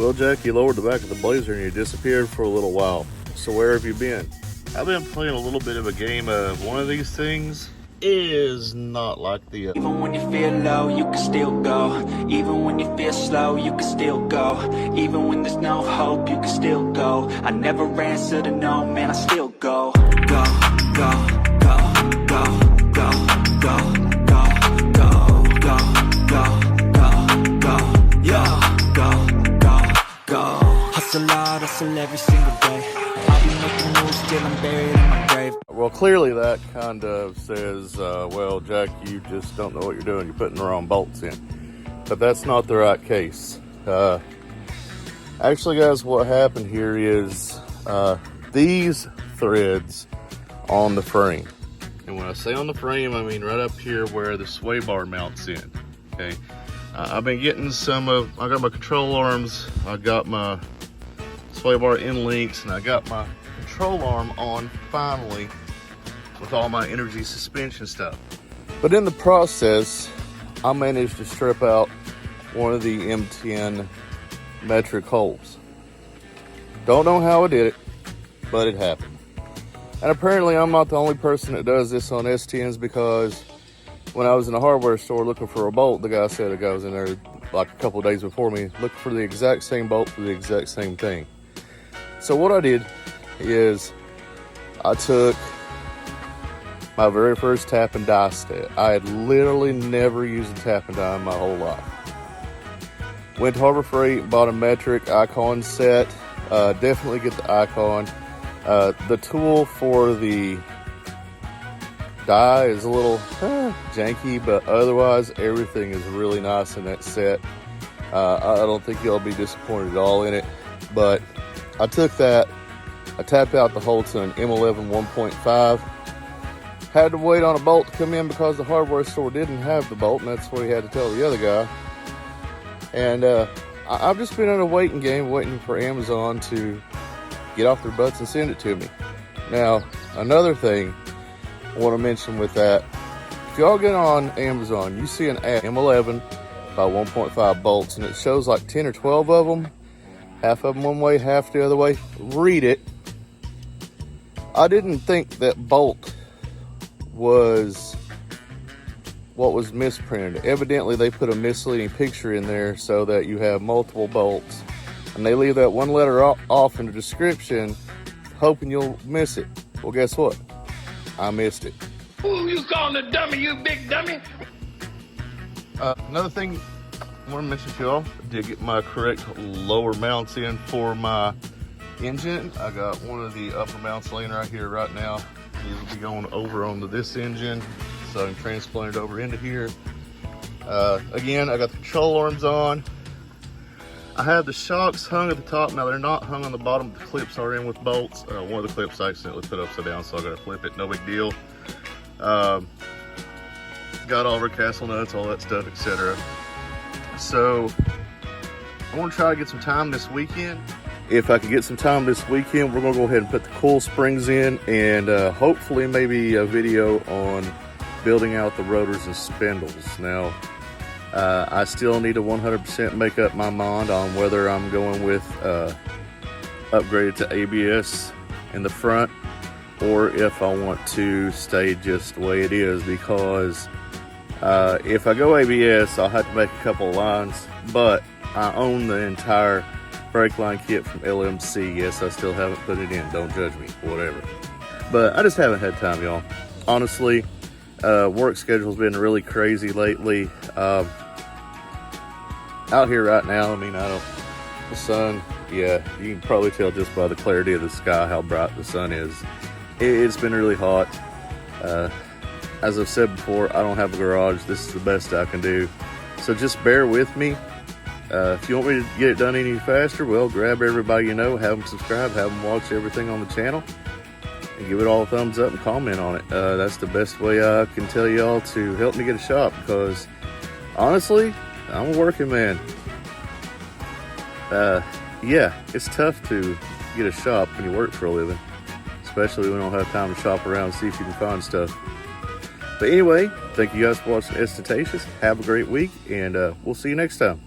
Well, Jack, you lowered the back of the Blazer and you disappeared for a little while. So where have you been? I've been playing a little bit of a game of one of these things is not like the other. Even when you feel low, you can still go. Even when you feel slow, you can still go. Even when there's no hope, you can still go. I never answer to no, man, I still go. Go, go, go, go, go, go, go, go, go, go, go, go, yeah, go. Hustle hard, hustle every single day. I'll be making moves till I'm buried in my grave. Well, clearly that kind of says, well, Jack, you just don't know what you're doing. You're putting the wrong bolts in. But that's not the right case. Actually, guys, what happened here is these threads on the frame. And when I say on the frame, I mean right up here where the sway bar mounts in, okay? I've been getting I got my control arms, I got my sway bar end links, and I got my control arm on finally with all my energy suspension stuff. But in the process, I managed to strip out one of the M10 metric holes. Don't know how I did it, but it happened. And apparently I'm not the only person that does this on S10s, because when I was in a hardware store looking for a bolt, the guy said the guy was in there like a couple of days before me looking for the exact same bolt for the exact same thing. So what I did is I took my very first tap and die set. I had literally never used a tap and die in my whole life. Went to Harbor Freight, bought a metric icon set. Definitely get the icon. The tool for the die is a little janky, but otherwise everything is really nice in that set. I don't think you'll be disappointed at all in it, but I took that, I tapped out the hole to an M11 1.5. Had to wait on a bolt to come in because the hardware store didn't have the bolt, and that's what he had to tell the other guy. And I've just been in a waiting game, waiting for Amazon to get off their butts and send it to me. Now, another thing I want to mention with that, if y'all get on Amazon, you see an ad, M11 by 1.5 bolts, and it shows like 10 or 12 of them, half of them one way, half the other way. Read it. I didn't think that bolt was what was misprinted. Evidently they put a misleading picture in there so that you have multiple bolts, and they leave that one letter off in the description hoping you'll miss it. Well, guess what? I missed it. Ooh, you calling a dummy, you big dummy? Another thing I want to mention to y'all, I did get my correct lower mounts in for my engine. I got one of the upper mounts laying right here right now. These will be going over onto this engine, so I can transplant it over into here. Again, I got the control arms on. I have the shocks hung at the top. Now they're not hung on the bottom. The clips are in with bolts. One of the clips I accidentally put upside down, so I gotta flip it. No big deal. Got all of our castle nuts, all that stuff, etc. So I want to try to get some time this weekend. If I can get some time this weekend, we're gonna go ahead and put the coil springs in, and hopefully maybe a video on building out the rotors and spindles. Now, I still need to 100% make up my mind on whether I'm going with upgraded to ABS in the front, or if I want to stay just the way it is, because if I go ABS, I'll have to make a couple of lines, but I own the entire brake line kit from LMC. Yes, I still haven't put it in. Don't judge me, whatever. But I just haven't had time, y'all. Honestly, work schedule's been really crazy lately. Out here right now, I mean, the sun, yeah, you can probably tell just by the clarity of the sky how bright the sun is. It's been really hot. As I've said before, I don't have a garage. This is the best I can do. So just bear with me. If you want me to get it done any faster, well, grab everybody you know, have them subscribe, have them watch everything on the channel, and give it all a thumbs up and comment on it. That's the best way I can tell y'all to help me get a shop, because honestly, I'm a working man. Yeah, it's tough to get a shop when you work for a living, especially when you don't have time to shop around and see if you can find stuff. But anyway, thank you guys for watching S10. Have a great week, and we'll see you next time.